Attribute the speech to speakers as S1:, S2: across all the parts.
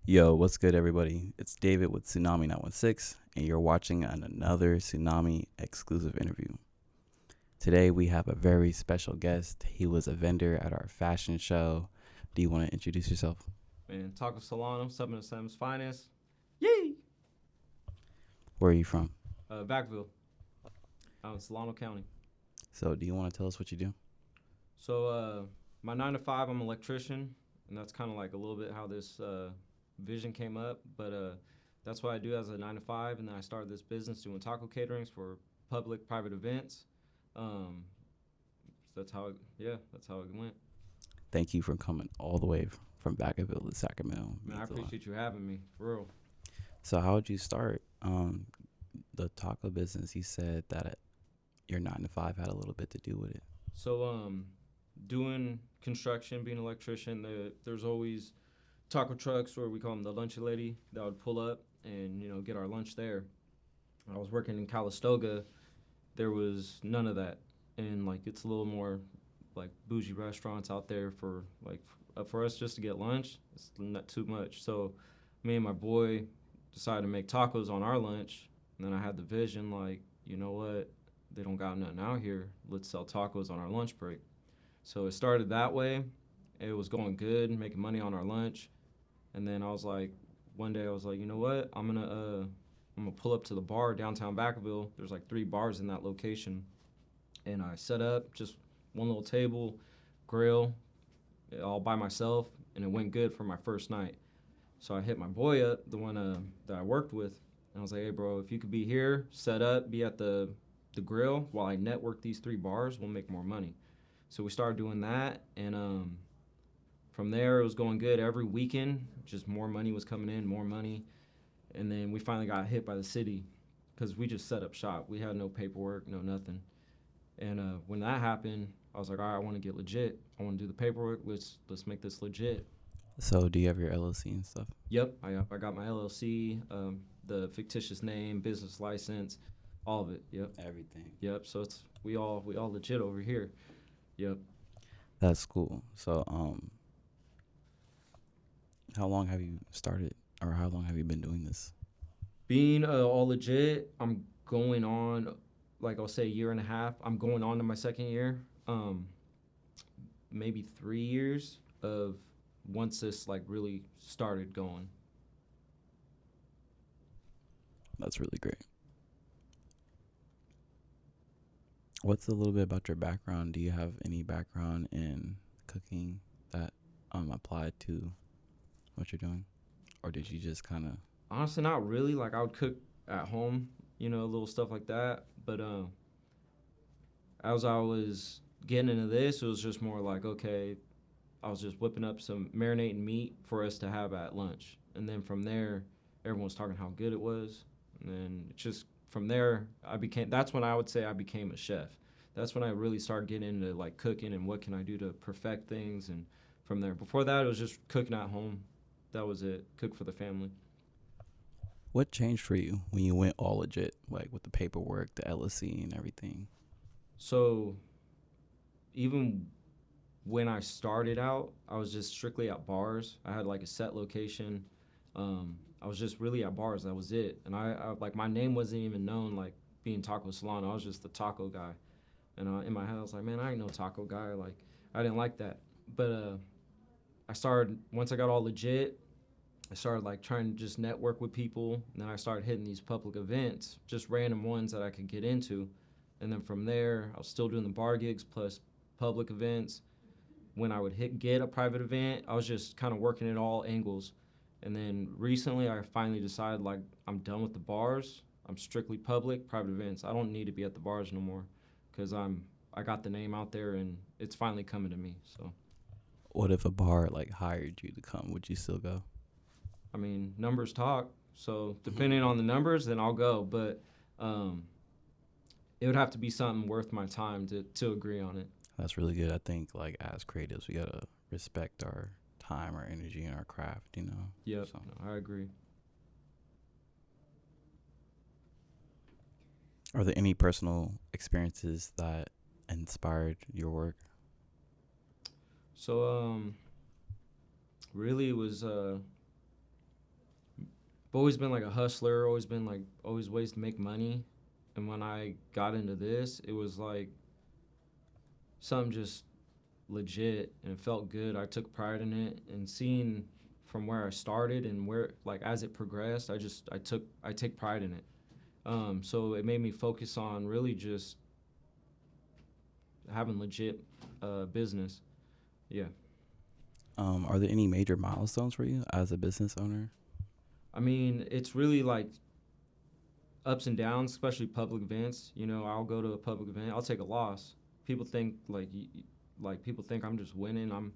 S1: Yo, what's good, everybody? It's David with Tsunamii 916, and you're watching another Tsunamii exclusive interview. Today, we have a very special guest. He was a vendor at our fashion show. Do you want to introduce yourself?
S2: Man, Taco Solano, 707's finest. Yay!
S1: Where are you from?
S2: Backville, out in Solano County.
S1: So, do you want to tell us what you do?
S2: So, my 9 to 5, I'm an electrician, and that's kind of like a little bit how this vision came up. But that's what I do as a 9 to 5, and then I started this business doing taco caterings for public, private events. That's how it went.
S1: Thank you for coming all the way from Backville to Sacramento.
S2: Man, I appreciate you having me, for real.
S1: So, how did you start the taco business? You said that your 9 to 5 had a little bit to do with it.
S2: So, doing construction, being an electrician, there's always taco trucks, or we call them the lunch lady, that would pull up and, get our lunch there. I was working in Calistoga. There was none of that. And, it's a little more, bougie restaurants out there for us just to get lunch. It's not too much. So me and my boy decided to make tacos on our lunch. And then I had the vision, you know what? They don't got nothing out here. Let's sell tacos on our lunch break. So it started that way. It was going good, making money on our lunch. And then one day I was like, you know what? I'm gonna pull up to the bar downtown Backville. There's 3 bars in that location. And I set up just one little table, grill, all by myself, and it went good for my first night. So I hit my boy up, the one that I worked with, and I was like, hey, bro, if you could be here, set up, be at the grill while I network these 3 bars, we'll make more money. So we started doing that, and from there it was going good. Every weekend, just more money was coming in, more money. And then we finally got hit by the city because we just set up shop. We had no paperwork, no nothing. And when that happened, I was like, all right, I want to get legit. I want to do the paperwork. Let's make this legit.
S1: So do you have your LLC and stuff?
S2: Yep, I got my LLC, the fictitious name, business license, all of it. Yep.
S1: Everything.
S2: Yep. So we all legit over here. Yep.
S1: That's cool. So how long have you started, or how long have you been doing this?
S2: Being all legit, I'm going on, I'll say, a year and a half. I'm going on to my second year. Maybe 3 years of once this really started going.
S1: That's really great. What's a little bit about your background? Do you have any background in cooking that applied to what you're doing? Or did you just kind of...
S2: Honestly, not really. I would cook at home, little stuff like that. But as I was getting into this, it was just more okay, I was just whipping up some marinating meat for us to have at lunch. And then from there, everyone was talking how good it was. And then just from there, that's when I would say I became a chef. That's when I really started getting into cooking and what can I do to perfect things. And from there, before that, it was just cooking at home. That was it. Cook for the family.
S1: What changed for you when you went all legit, with the paperwork, the LLC, and everything?
S2: So even when I started out, I was just strictly at bars. I had a set location. I was just really at bars. That was it. And I my name wasn't even known being Taco Solano. I was just the taco guy. And in my head, I was like, man, I ain't no taco guy. I didn't like that. But once I got all legit, I started trying to just network with people. And then I started hitting these public events, just random ones that I could get into. And then from there, I was still doing the bar gigs plus public events. When I would get a private event, I was just kind of working at all angles. And then recently, I finally decided I'm done with the bars. I'm strictly public, private events. I don't need to be at the bars no more because I got the name out there and it's finally coming to me. So,
S1: what if a bar hired you to come? Would you still go?
S2: I mean, numbers talk. So depending on the numbers, then I'll go. But it would have to be something worth my time to agree on it.
S1: That's really good. I think as creatives, we gotta respect our time, our energy, and our craft.
S2: Yep.
S1: So.
S2: No, I agree.
S1: Are there any personal experiences that inspired your work?
S2: So really it was I've always been like a hustler, always been like always ways to make money. And when I got into this, it was like something just legit and it felt good. I took pride in it and seeing from where I started and where like as it progressed, I take pride in it. So it made me focus on really just having legit business. Yeah.
S1: Are there any major milestones for you as a business owner?
S2: I mean, it's really like ups and downs, especially public events. You know, I'll go to a public event, I'll take a loss. People think like people think I'm just winning. I'm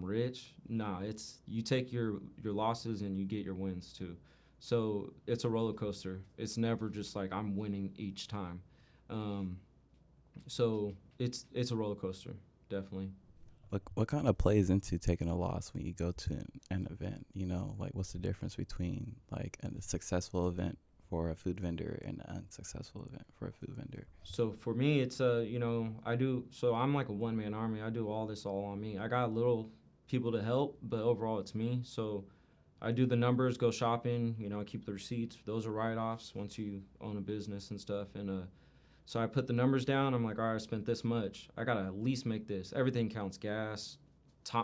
S2: rich. Nah, it's you take your losses and you get your wins too. So it's a roller coaster. It's never just like I'm winning each time. Um, so it's a roller coaster, definitely.
S1: What kind of plays into taking a loss when you go to an event? You know, like what's the difference between like a successful event for a food vendor and an unsuccessful event for a food vendor?
S2: So for me, it's you know, I do. So I'm like a one man army. I do all this all on me. I got little people to help, but overall it's me. So I do the numbers, go shopping. You know, I keep the receipts. Those are write offs once you own a business and stuff. And so I put the numbers down. I'm like, all right, I spent this much. I gotta at least make this. Everything counts: gas,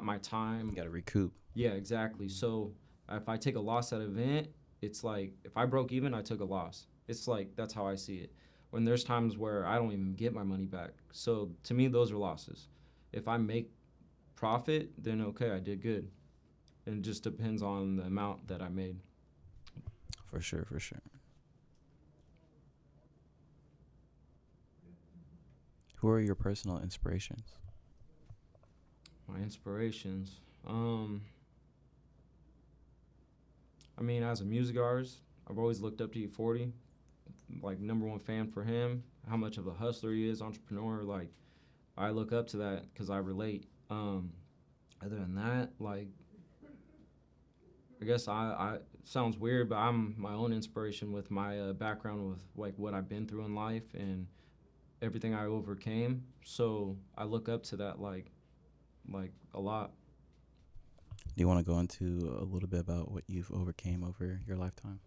S2: my
S1: You
S2: time.
S1: got to recoup.
S2: Yeah, exactly. So if I take a loss at an event, it's like if I broke even, I took a loss. It's like that's how I see it. When there's times where I don't even get my money back. So to me, those are losses. If I make profit, then okay, I did good. And it just depends on the amount that I made.
S1: For sure, for sure. Who are your personal inspirations?
S2: My inspirations. I mean, as a music artist, I've always looked up to E40, like number one fan for him. How much of a hustler he is, entrepreneur. Like I look up to that because I relate. Other than that, like I guess I sounds weird, but I'm my own inspiration with my background with like what I've been through in life and everything I overcame. So I look up to that like a lot.
S1: Do you want to go into a little bit about what you've overcame over your lifetime?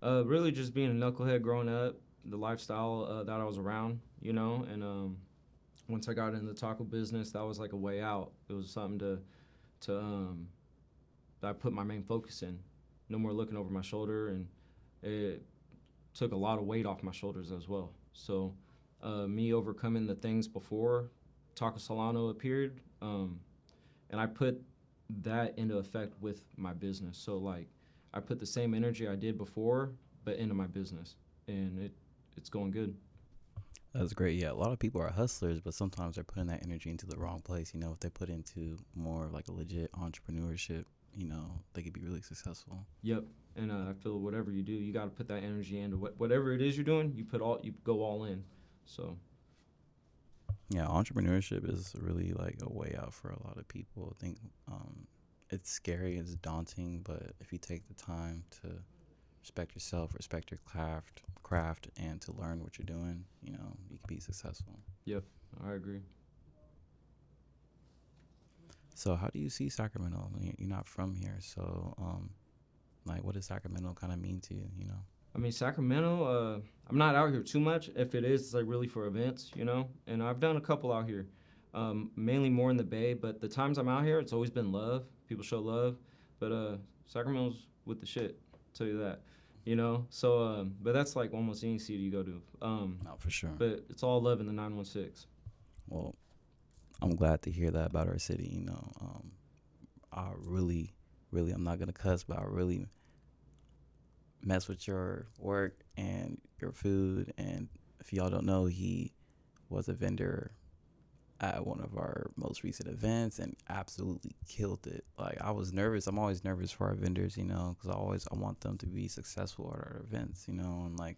S2: Really just being a knucklehead growing up, the lifestyle that I was around, you know, and once I got into the taco business, that was like a way out. It was something to that I put my main focus in. No more looking over my shoulder, and it took a lot of weight off my shoulders as well. So, me overcoming the things before Taco Solano appeared, and I put that into effect with my business. So, like, I put the same energy I did before, but into my business, and it's going good.
S1: That's great. Yeah, a lot of people are hustlers, but sometimes they're putting that energy into the wrong place. You know, if they put into more of like a legit entrepreneurship, you know, they could be really successful.
S2: Yep. And I feel whatever you do, you got to put that energy into whatever it is you're doing. You go all in. So
S1: Yeah, entrepreneurship is really like a way out for a lot of people. I think it's scary, it's daunting, but if you take the time to respect yourself, respect your craft, and to learn what you're doing, you know, you can be successful.
S2: yep, I agree.
S1: So, how do you see Sacramento? You're not from here, so like, what does Sacramento kind of mean to you? You know?
S2: I mean Sacramento. I'm not out here too much. If it is, it's like really for events, you know. And I've done a couple out here, mainly more in the Bay. But the times I'm out here, it's always been love. People show love. But Sacramento's with the shit. I'll tell you that. You know. So, but that's like almost any city you go to.
S1: No, for sure.
S2: But it's all love in the 916.
S1: Well, I'm glad to hear that about our city. You know, I really, really, I'm not gonna cuss, but I really mess with your work and your food. And if y'all don't know, he was a vendor at one of our most recent events and absolutely killed it. Like I was nervous. I'm always nervous for our vendors, you know, because I want them to be successful at our events, you know, and like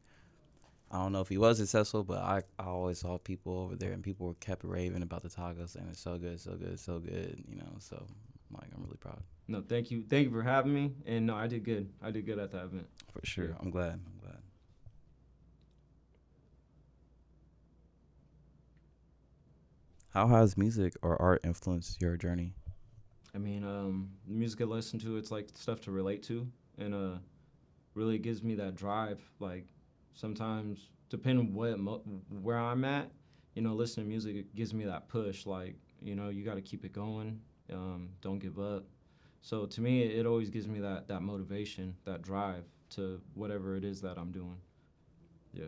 S1: I don't know if he was successful, but I always saw people over there and people were kept raving about the tacos and it's so good, so good, so good, you know. So like I'm really proud.
S2: No, thank you for having me. And no, I did good. I did good at that event.
S1: For sure.
S2: Yeah.
S1: I'm glad. I'm glad. How has music or art influenced your journey?
S2: I mean, the music I listen to, it's like stuff to relate to, and really gives me that drive. Like sometimes, depending where I'm at, listening to music it gives me that push. Like you got to keep it going. Don't give up. So to me, it always gives me that motivation, that drive to whatever it is that I'm doing. Yeah.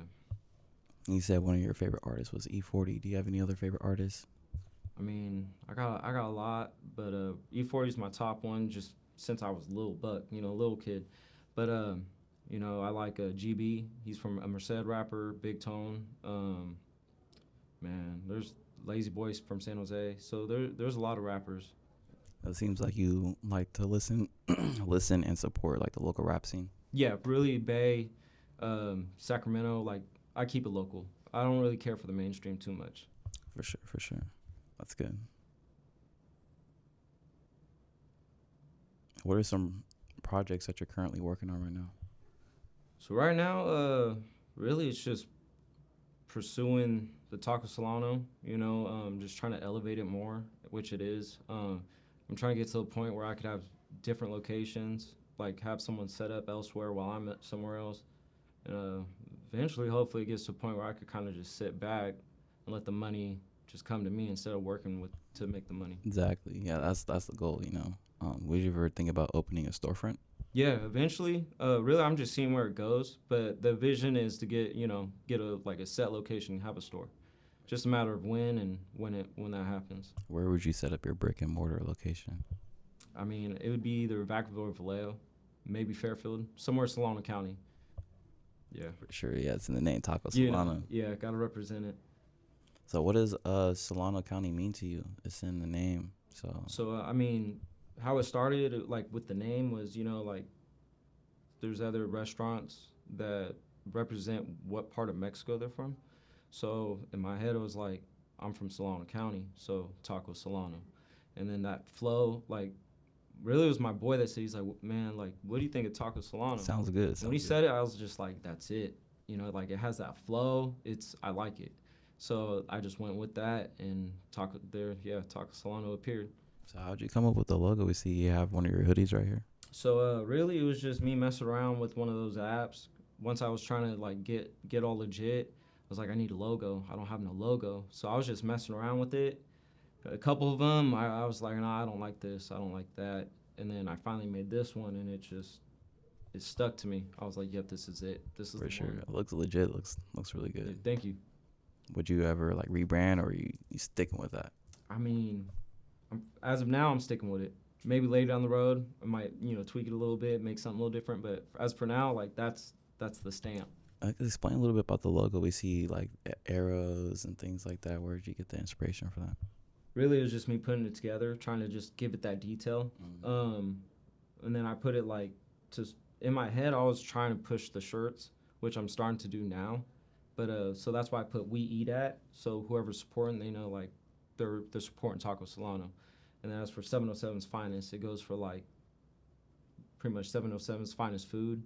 S1: You said one of your favorite artists was E40. Do you have any other favorite artists?
S2: I mean, I got a lot, but E40 is my top one just since I was a little buck, little kid. But I like GB. He's from a Merced rapper, Big Tone. Man, there's Lazy Boys from San Jose. So there's a lot of rappers.
S1: It seems like you like to listen, listen and support like the local rap scene.
S2: Yeah, really Bay, Sacramento. Like I keep it local. I don't really care for the mainstream too much.
S1: For sure, for sure. That's good. What are some projects that you're currently working on right now?
S2: So right now, really it's just pursuing the Taco Solano, just trying to elevate it more, which it is. I'm trying to get to a point where I could have different locations, like have someone set up elsewhere while I'm at somewhere else. And eventually, hopefully, it gets to a point where I could kind of just sit back and let the money just come to me instead of working with to make the money.
S1: Exactly. Yeah, that's the goal. Would you ever think about opening a storefront?
S2: Yeah, eventually. Really, I'm just seeing where it goes. But the vision is to get a set location, have a store. Just a matter of when and when that happens.
S1: Where would you set up your brick and mortar location?
S2: I mean, it would be either Vacaville or Vallejo, maybe Fairfield, somewhere Solano County. Yeah.
S1: For sure. Yeah, it's in the name, Taco
S2: Yeah,
S1: Solano.
S2: yeah, gotta represent it.
S1: So, what does Solano County mean to you? It's in the name.
S2: So I mean, how it started, like with the name, was like there's other restaurants that represent what part of Mexico they're from. So in my head, it was like I'm from Solano County, so Taco Solano, and then that flow, like really, it was my boy that said he's like, man, like what do you think of Taco Solano?
S1: sounds good.
S2: And when he said it, I was just like, that's it. Like it has that flow. I like it. So I just went with that, and Taco Solano appeared.
S1: So, how'd you come up with the logo? We see you have one of your hoodies right here.
S2: So really, it was just me messing around with one of those apps. Once I was trying to like get all legit, I was like, I need a logo. I don't have no logo, so I was just messing around with it. A couple of them, I was like, nah, I don't like this. I don't like that. And then I finally made this one, and it stuck to me. I was like, yep, this is it. This is
S1: For
S2: the
S1: sure.
S2: one.
S1: It looks legit. Looks really good.
S2: Yeah, thank you.
S1: Would you ever like rebrand, or you sticking with that?
S2: I mean, as of now, I'm sticking with it. Maybe later down the road, I might tweak it a little bit, make something a little different. But as for now, like that's the stamp.
S1: Explain a little bit about the logo. We see like arrows and things like that. Where did you get the inspiration for that?
S2: Really, it was just me putting it together, trying to just give it that detail. And then I put it like in my head. I was trying to push the shirts, which I'm starting to do now. But so that's why I put "We Eat At." So whoever's supporting, they know like they're supporting Taco Solano. And then as for 707's finest, it goes for like pretty much 707's finest food,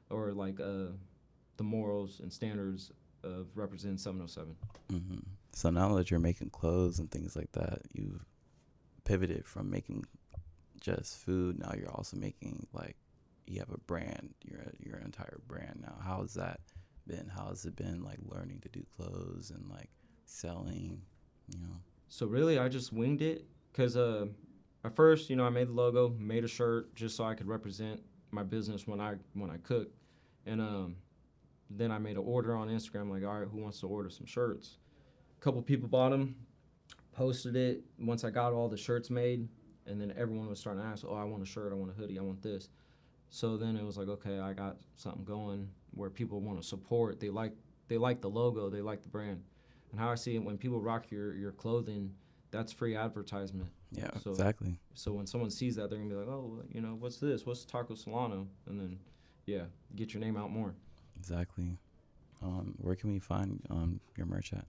S2: or like the morals and standards of representing 707.
S1: Mm-hmm. So now that you're making clothes and things like that, you've pivoted from making just food. Now you're also making like you have a brand. You're an entire brand now. How has that been? How has it been like learning to do clothes and like selling?
S2: So really, I just winged it because at first, I made the logo, made a shirt just so I could represent my business when I cook, and then I made an order on Instagram. Like, all right, who wants to order some shirts? A couple people bought them, posted it. Once I got all the shirts made, and then everyone was starting to ask, oh, I want a shirt, I want a hoodie, I want this. So then it was like, okay, I got something going where people want to support. They like the logo, they like the brand. And how I see it, when people rock your clothing, that's free advertisement.
S1: Yeah, exactly.
S2: So when someone sees that, they're gonna be like, oh, what's this? What's Taco Solano? And then, yeah, get your name out more.
S1: Exactly. Where can we find your merch at?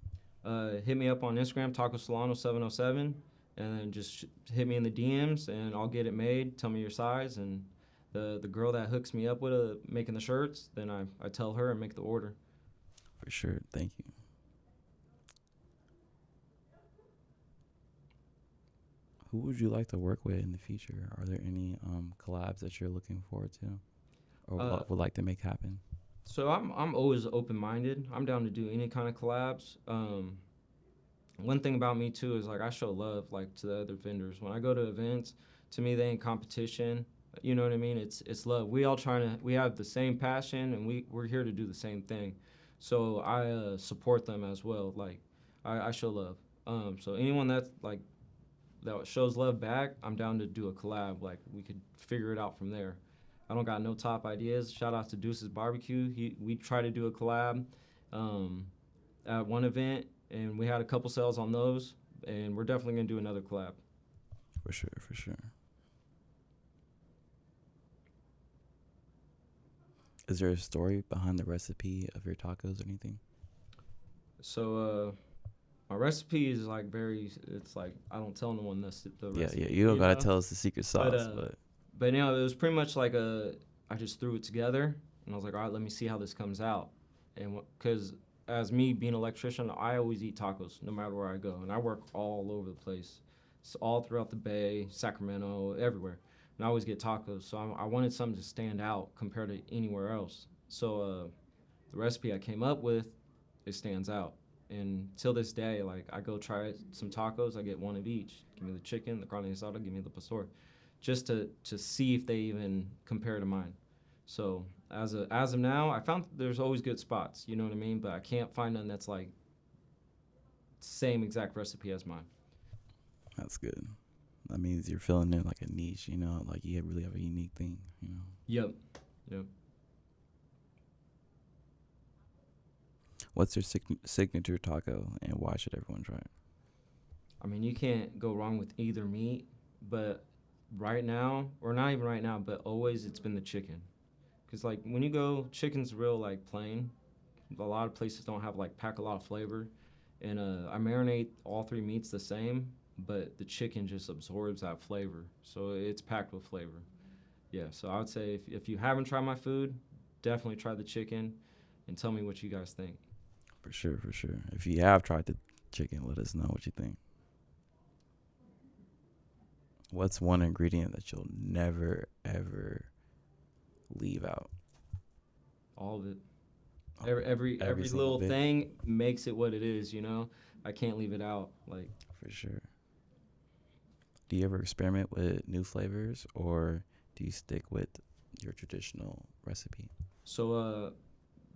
S2: Hit me up on Instagram, Taco Solano 707, and then just hit me in the DMs, and I'll get it made. Tell me your size, and the girl that hooks me up with making the shirts, then I tell her and make the order.
S1: For sure. Thank you. Who would you like to work with in the future? Are there any collabs that you're looking forward to, or would like to make happen?
S2: So I'm always open minded. I'm down to do any kind of collabs. One thing about me too is like I show love like to the other vendors. When I go to events, to me they ain't competition. You know what I mean? It's love. We all we have the same passion and we're here to do the same thing. So I support them as well. Like I show love. So anyone that's like that shows love back, I'm down to do a collab. Like we could figure it out from there. I don't got no top ideas. Shout out to Deuce's Barbecue. We tried to do a collab at one event, and we had a couple sales on those, and we're definitely gonna do another collab.
S1: For sure, for sure. Is there a story behind the recipe of your tacos or anything?
S2: So my recipe is like it's like I don't tell no one the recipe.
S1: Yeah. You don't gotta tell us the secret sauce,
S2: but you know, it was pretty much like I just threw it together, and I was like, all right, let me see how this comes out, and because as me being an electrician, I always eat tacos no matter where I go, and I work all over the place, so all throughout the Bay, Sacramento, everywhere, and I always get tacos. So I wanted something to stand out compared to anywhere else. So the recipe I came up with, it stands out. And till this day, like I go try some tacos, I get one of each. Give me the chicken, the carne asada, give me the pastor, just to see if they even compare to mine. So as of now, I found there's always good spots, you know what I mean? But I can't find none that's like same exact recipe as mine.
S1: That's good. That means you're filling in like a niche, you know, like you really have a unique thing, you know.
S2: Yep.
S1: What's your signature taco, and why should everyone try it?
S2: I mean, you can't go wrong with either meat, but right now, or not even right now, but always it's been the chicken. Because, like, when you go, chicken's real, like, plain. A lot of places don't have, like, pack a lot of flavor. And I marinate all three meats the same, but the chicken just absorbs that flavor. So it's packed with flavor. Yeah, so I would say if you haven't tried my food, definitely try the chicken and tell me what you guys think.
S1: For sure, for sure. If you have tried the chicken, let us know what you think. What's one ingredient that you'll never, ever leave out?
S2: All of it. Every little thing makes it what it is, you know? I can't leave it out. Like,
S1: for sure. Do you ever experiment with new flavors, or do you stick with your traditional recipe?
S2: So,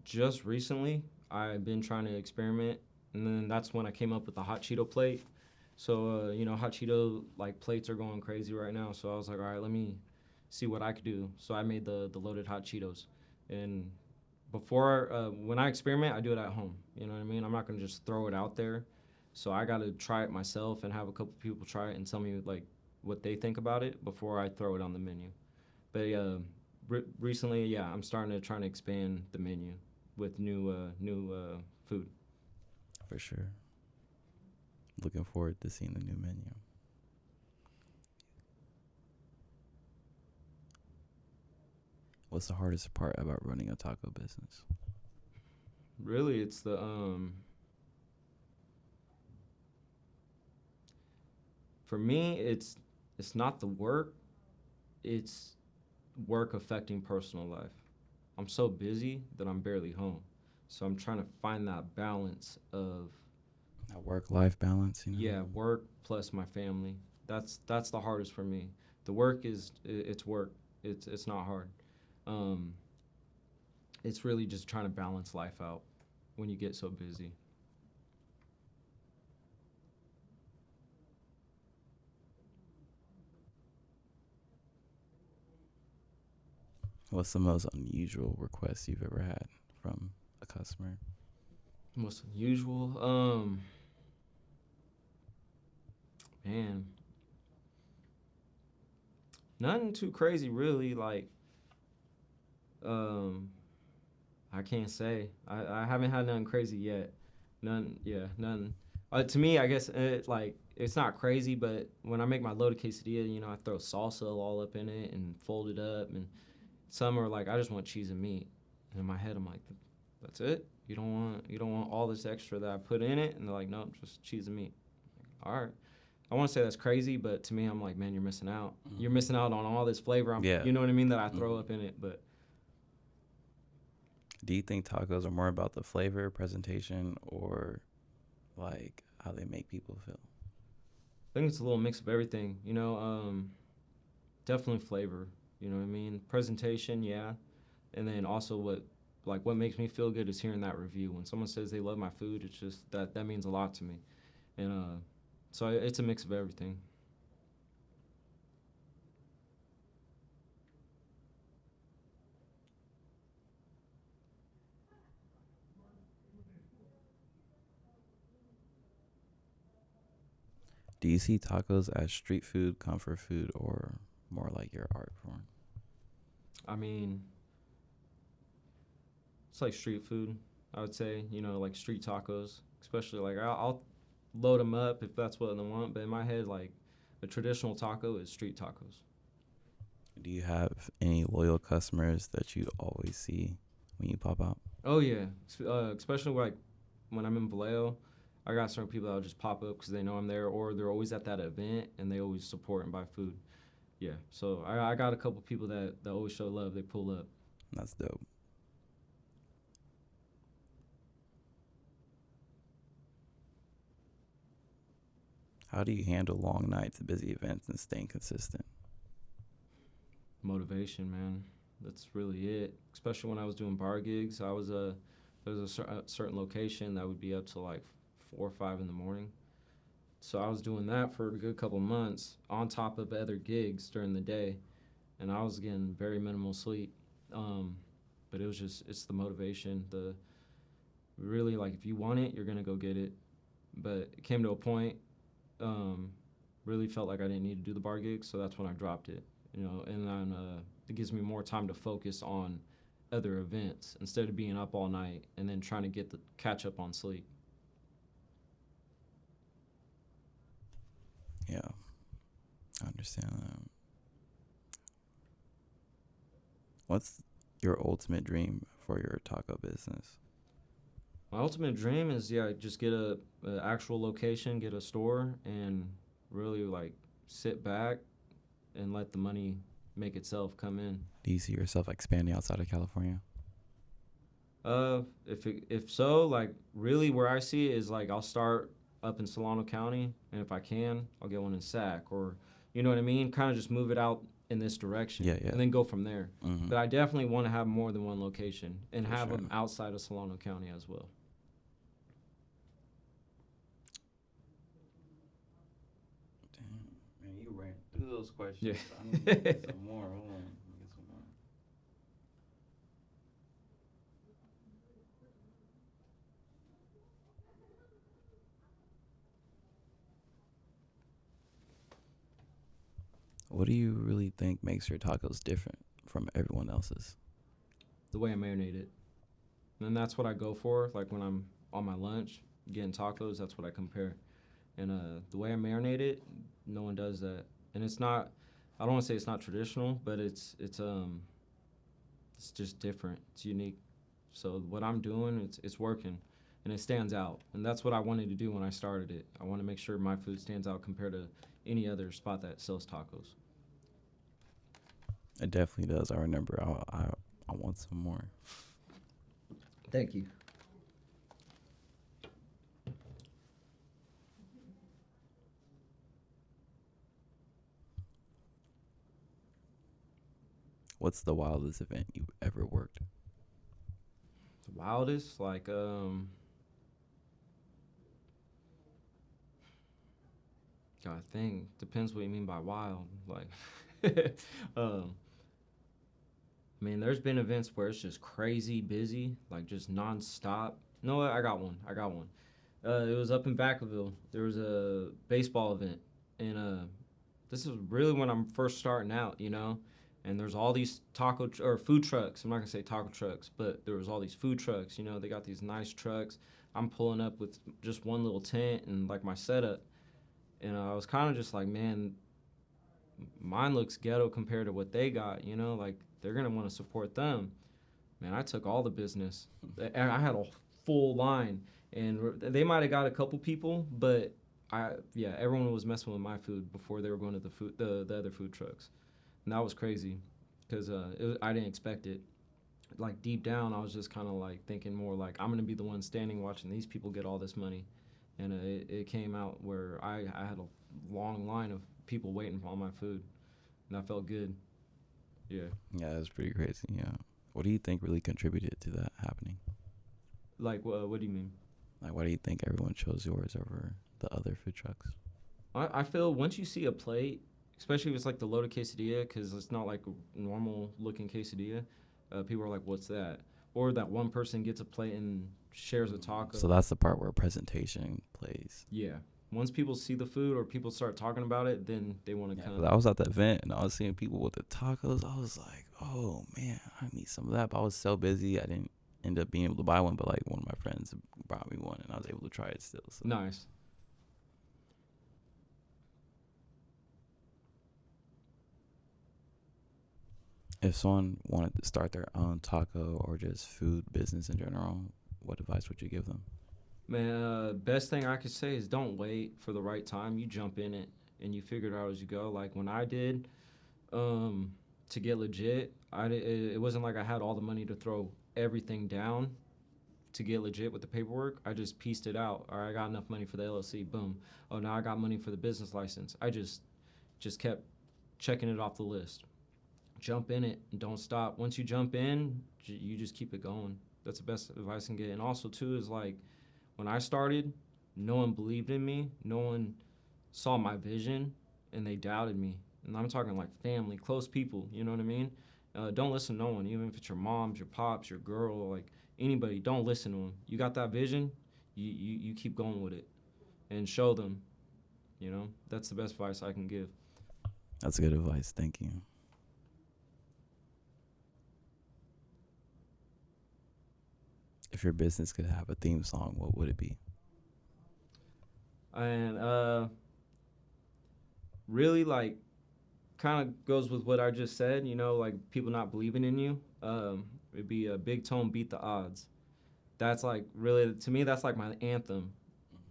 S2: just recently, I've been trying to experiment, and then that's when I came up with the hot Cheeto plate. So, you know, hot Cheeto, like, plates are going crazy right now. So I was like, all right, let me see what I could do. So I made the loaded hot Cheetos. And when I experiment, I do it at home. You know what I mean? I'm not going to just throw it out there. So I got to try it myself and have a couple people try it and tell me, like, what they think about it before I throw it on the menu. But recently, yeah, I'm starting to try to expand the menu with new food.
S1: For sure. Looking forward to seeing the new menu. What's the hardest part about running a taco business?
S2: Really, it's the for me, it's not the work, it's work affecting personal life. I'm so busy that I'm barely home. So I'm trying to find that balance of
S1: a work-life balance, you know?
S2: Yeah, work plus my family. That's the hardest for me. The work it's work. It's not hard. It's really just trying to balance life out when you get so busy.
S1: What's the most unusual request you've ever had from a customer?
S2: Most unusual, man, nothing too crazy really. Like, I can't say. I haven't had nothing crazy yet. None. Yeah, none. To me, I guess it's not crazy, but when I make my loaded quesadilla, you know, I throw salsa all up in it and fold it up, and some are like, I just want cheese and meat. And in my head, I'm like, that's it? You don't want all this extra that I put in it? And they're like, nope, just cheese and meat. All right. I want to say that's crazy, but to me, I'm like, man, you're missing out. You're missing out on all this flavor.
S1: Yeah.
S2: You know what I mean? That I throw up in it. But
S1: Do you think tacos are more about the flavor, presentation, or like how they make people feel?
S2: I think it's a little mix of everything. Definitely flavor. You know what I mean? Presentation, yeah, and then also what makes me feel good is hearing that review. When someone says they love my food, it's just that means a lot to me, and so it's a mix of everything.
S1: Do you see tacos as street food, comfort food, or more like your art form?
S2: I mean, it's like street food. I would say, like street tacos, especially like I'll load them up if that's what they want. But in my head, like a traditional taco is street tacos.
S1: Do you have any loyal customers that you always see when you pop out?
S2: Oh yeah, especially like when I'm in Vallejo, I got certain people that'll just pop up because they know I'm there, or they're always at that event and they always support and buy food. Yeah, so I got a couple people that always show love. They pull up.
S1: That's dope. How do you handle long nights, busy events, and staying consistent?
S2: Motivation, man. That's really it. Especially when I was doing bar gigs, there was a certain location that would be up to like 4 or 5 in the morning. So I was doing that for a good couple months on top of other gigs during the day, and I was getting very minimal sleep. Um, but it's the motivation. The really like if you want it, you're gonna go get it. But it came to a point, um, really felt like I didn't need to do the bar gigs, so that's when I dropped it. And then it gives me more time to focus on other events instead of being up all night and then trying to catch up on sleep.
S1: Yeah, I understand that. What's your ultimate dream for your taco business?
S2: My ultimate dream is just get a actual location, get a store, and really like sit back and let the money make itself come in.
S1: Do you see yourself expanding outside of California?
S2: If so, like really where I see it is like I'll start up in Solano County, and if I can, I'll get one in Sac, or you know what I mean. Kind of just move it out in this direction,
S1: Yeah, yeah.
S2: and then go from there.
S1: Mm-hmm.
S2: But I definitely want to have more than one location and
S1: For
S2: have
S1: sure.
S2: them outside of Solano County as well.
S1: Damn, man, you ran through those questions.
S2: Yeah.
S1: I need to get some more. Hold on, let me get some more. What do you really think makes your tacos different from everyone else's?
S2: The way I marinate it, and that's what I go for. Like when I'm on my lunch getting tacos, that's what I compare. And the way I marinate it, no one does that. And it's not. I don't want to say it's not traditional, but it's just different. It's unique. So what I'm doing, it's working, and it stands out. And that's what I wanted to do when I started it. I want to make sure my food stands out compared to any other spot that sells tacos.
S1: It definitely does. I remember. I want some more.
S2: Thank you.
S1: What's the wildest event you've ever worked?
S2: The wildest, like God, thing depends what you mean by wild. Like, um, I mean, there's been events where it's just crazy busy, like just nonstop. No, I got one. I got one. It was up in Vacaville. There was a baseball event, and this is really when I'm first starting out. And there's all these or food trucks. I'm not gonna say taco trucks, but there was all these food trucks. They got these nice trucks. I'm pulling up with just one little tent and like my setup, and I was kind of just like, man, mine looks ghetto compared to what they got. Like they're gonna want to support them. Man, I took all the business. I had a full line, and they might have got a couple people, but everyone was messing with my food before they were going to the other food trucks, and that was crazy, because I didn't expect it. Like deep down, I was just kind of like thinking more like I'm gonna be the one standing watching these people get all this money, and it came out where I had a long line of people waiting for all my food, and I felt good. Yeah.
S1: Yeah, that's pretty crazy. Yeah. What do you think really contributed to that happening?
S2: Like, what do you mean?
S1: Like, why do you think everyone chose yours over the other food trucks?
S2: I feel once you see a plate, especially if it's like the loaded quesadilla, because it's not like a normal looking quesadilla, people are like, "What's that?" Or that one person gets a plate and shares a taco.
S1: So that's the part where presentation plays.
S2: Yeah. Once people see the food or people start talking about it, then they want to come.
S1: I was at the event and I was seeing people with the tacos. I was like, oh man, I need some of that. But I was so busy, I didn't end up being able to buy one. But like one of my friends brought me one, and I was able to try it still. So.
S2: Nice.
S1: If someone wanted to start their own taco or just food business in general, what advice would you give them?
S2: Man, best thing I could say is don't wait for the right time. You jump in it and you figure it out as you go. Like when I did, to get legit, it wasn't like I had all the money to throw everything down to get legit with the paperwork. I just pieced it out. All right, I got enough money for the LLC. Boom. Oh, now I got money for the business license. I just kept checking it off the list. Jump in it and don't stop. Once you jump in, you just keep it going. That's the best advice I can get. And also too is like when I started, no one believed in me. No one saw my vision, and they doubted me. And I'm talking like family, close people. You know what I mean? Don't listen to no one, even if it's your moms, your pops, your girl, like anybody. Don't listen to them. You got that vision, you keep going with it, and show them. You know, that's the best advice I can give.
S1: That's good advice. Thank you. If your business could have a theme song, what would it be?
S2: And really like kind of goes with what I just said, you know, like people not believing in you. It'd be a Big Tone, Beat the Odds. That's like really, to me, that's like my anthem.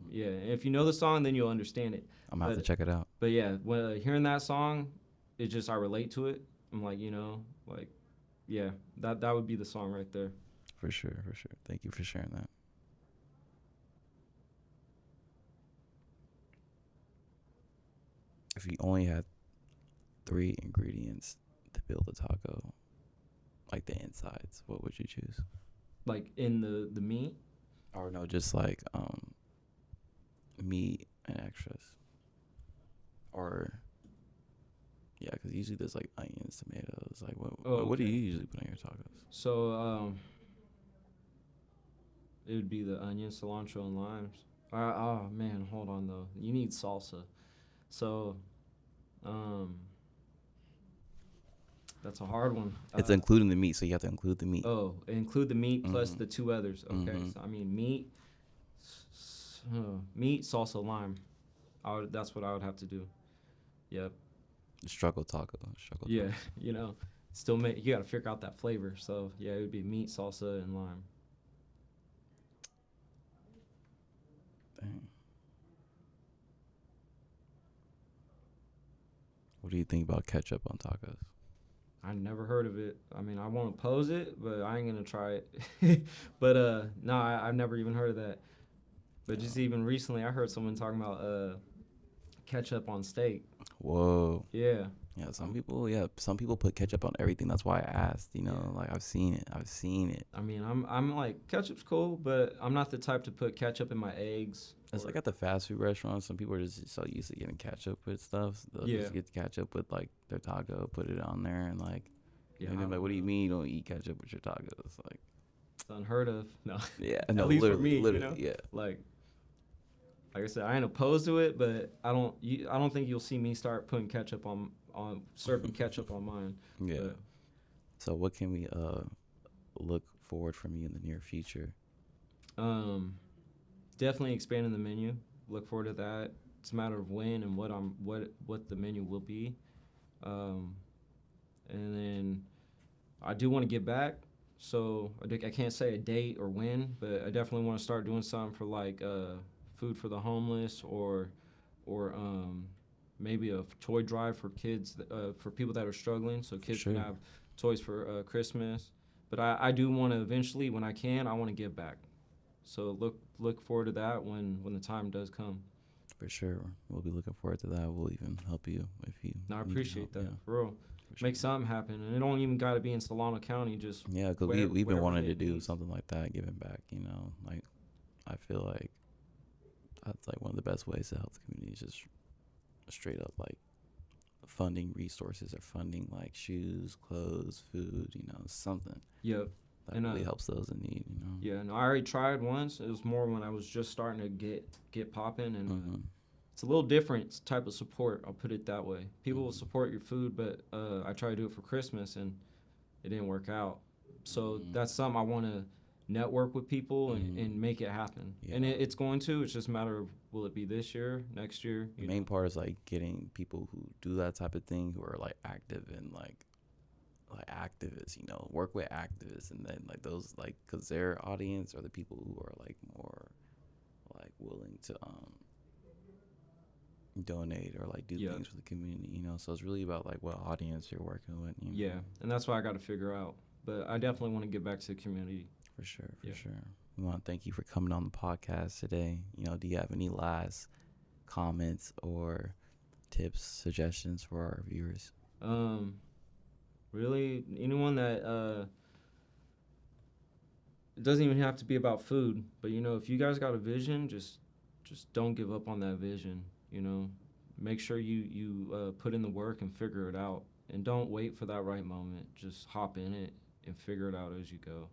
S2: Yeah, and if you know the song, then you'll understand it.
S1: I'm going to have to check it out.
S2: But yeah, when hearing that song, it just, I relate to it. I'm like, you know, like, yeah, that would be the song right there.
S1: For sure, for sure. Thank you for sharing that. If you only had 3 ingredients to build a taco, like the insides, what would you choose?
S2: Like in the meat?
S1: Or no, just like meat and extras. Or yeah, because usually there's like onions, tomatoes. Like what do you usually put on your tacos?
S2: So it would be the onion, cilantro, and limes. Oh man, hold on though. You need salsa. So that's a hard one.
S1: It's including the meat, so you have to include the meat.
S2: Oh, include the meat plus the 2 others. Okay, so I mean meat, salsa, lime. That's what I would have to do. Yep.
S1: Struggle taco.
S2: Yeah, you know, you got to figure out that flavor. So yeah, it would be meat, salsa, and lime.
S1: Dang. What do you think about ketchup on tacos?
S2: I never heard of it. I mean, I won't oppose it, but I ain't gonna try it. But no, I've never even heard of that. But just even recently, I heard someone talking about ketchup on steak.
S1: Whoa.
S2: Yeah.
S1: Yeah, some people put ketchup on everything. That's why I asked, you know, like I've seen it.
S2: I mean, I'm like, ketchup's cool, but I'm not the type to put ketchup in my eggs.
S1: It's like at the fast food restaurants, some people are just so used to getting ketchup with stuff. They'll just get ketchup with like their taco, put it on there, and like, and they're like, what do you mean you don't eat ketchup with your tacos? Like,
S2: it's unheard of. No.
S1: Yeah,
S2: no,
S1: at
S2: least for me,
S1: literally,
S2: you know? Like I said, I ain't opposed to it, but I don't think you'll see me start putting ketchup on serving ketchup on mine.
S1: Yeah.
S2: But.
S1: So what can we look forward from you in the near future?
S2: Definitely expanding the menu. Look forward to that. It's a matter of when and what the menu will be. And then I do want to get back. So I can't say a date or when, but I definitely want to start doing something for like food for the homeless or maybe a toy drive for kids, for people that are struggling, so kids
S1: Sure.
S2: can have toys for Christmas. But I do want to eventually, when I can, I want to give back. So look forward to that when the time does come.
S1: For sure. We'll be looking forward to that. We'll even help you if you
S2: No, I
S1: need
S2: appreciate
S1: help.
S2: that,
S1: Yeah,
S2: for real.
S1: for sure.
S2: Make something happen, and it don't even got to be in Solano County. Just
S1: Yeah, because
S2: where-
S1: we've been
S2: wherever
S1: wanting to
S2: it
S1: do
S2: needs.
S1: something like that, giving back, you know. Like, I feel like that's like one of the best ways to help the community is just straight up like funding resources or funding like shoes, clothes, food, you know, something
S2: Yep.
S1: that
S2: And,
S1: really helps those in need, you know.
S2: Yeah, no, I already tried once. It was more when I was just starting to get popping, and
S1: Mm-hmm.
S2: it's a little different type of support. I'll put it that way. People will
S1: Mhm.
S2: support your food, but I tried to do it for Christmas, and it didn't work out. So
S1: Mhm.
S2: that's something I want to network with people
S1: Mhm.
S2: and make it happen.
S1: Yeah.
S2: And it's going to. It's just a matter of, will it be this year, next year?
S1: The main part is like getting people who do that type of thing, who are like active and like activists, you know, work with activists, and then like those like, because their audience are the people who are like more like willing to donate or like do
S2: Yeah.
S1: things for the community, you know. So it's really about like what audience you're working with, you know.
S2: Yeah, and that's what I got to figure out. But I definitely want to get back to the community.
S1: For sure, for
S2: Yeah.
S1: sure. We want to thank you for coming on the podcast today. You know, do you have any last comments or tips, suggestions for our viewers?
S2: Really, anyone that it doesn't even have to be about food, but you know, if you guys got a vision, just don't give up on that vision. You know, make sure you put in the work and figure it out, and don't wait for that right moment. Just hop in it and figure it out as you go,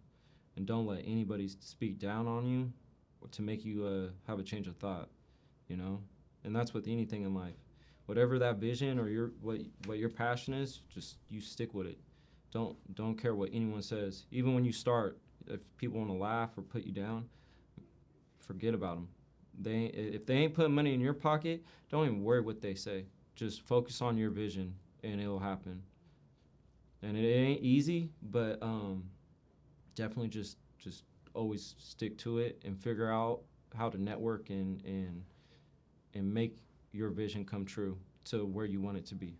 S2: and don't let anybody speak down on you or to make you have a change of thought. You know, and that's with anything in life. Whatever that vision or what your passion is, just you stick with it. Don't care what anyone says. Even when you start, if people want to laugh or put you down, forget about them. If they ain't putting money in your pocket, don't even worry what they say. Just focus on your vision, and it'll happen. And it ain't easy, but definitely just always stick to it and figure out how to network and make your vision come true to where you want it to be.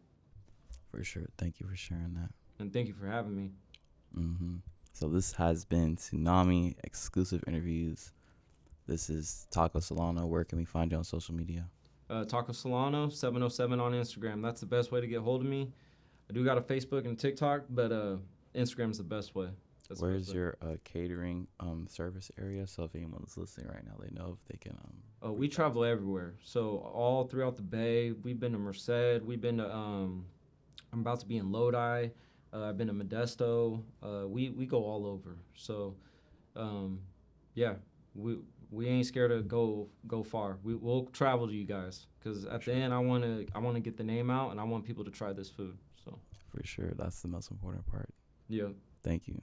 S1: For sure. Thank you for sharing that.
S2: And thank you for having me.
S1: Mm-hmm. So this has been Tsunamii exclusive interviews. This is Taco Solano. Where can we find you on social media?
S2: Taco Solano 707 on Instagram. That's the best way to get hold of me. I do got a Facebook and TikTok, but Instagram's the best way. That's the best
S1: Where's
S2: way.
S1: your catering service area? So if anyone's listening right now, they know if they can.
S2: Oh, we travel everywhere. So all throughout the Bay. We've been to Merced. We've been to I'm about to be in Lodi. I've been to Modesto. We go all over. So yeah, we ain't scared to go far. We'll travel to you guys, because at the end I want to get the name out, and I want people to try this food. So
S1: For sure. That's the most important part.
S2: yeah.
S1: Thank you.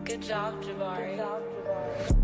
S3: Good job, Jabari.